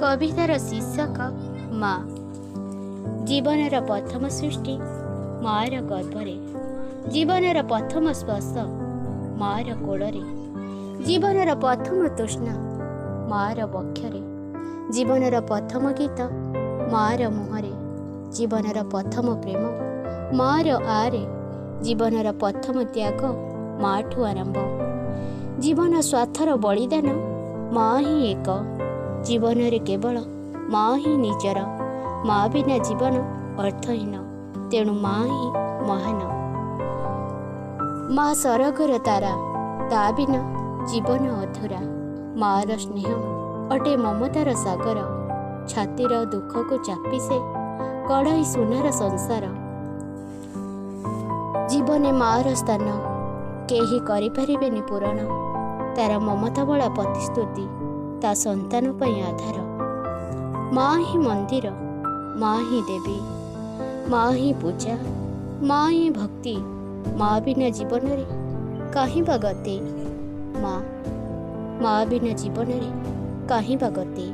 कवितार शीर्षक माँ। जीवनर प्रथम सृष्टि मार गर्भरे, जीवनर प्रथम स्पर्श मार कोड़े, जीवनर प्रथम तृष्णा मार वक्षरे, जीवनर प्रथम गीत मार मुहरे, जीवनर प्रथम प्रेम मार आरे, जीवनर प्रथम त्याग माठू आरंभ, जीवन स्वार्थर बलिदान माँ ही एक, जीवन रे केवल माँ ही निजर, माँ बिना जीवन अर्थहीन, तेणु माँ ही महान। माँ सरगर तारा, ता बिना जीवन अधूरा, माँर स्नेह अटे ममतार सागर, छातीर दुख को चापी से कड़ाई सुनार संसार, जीवने माँर स्थान केही करिपारिबेनि पूरण, तार ममता बड़ा प्रतिस्तुति ता संतान पई आधार। माँ ही मंदिर, माँ ही देवी, माँ ही पूजा, माँ ही भक्ति, माँ बिना जीवन रे काहीं बा गति, माँ बिना जीवन रे काहीं बा गति।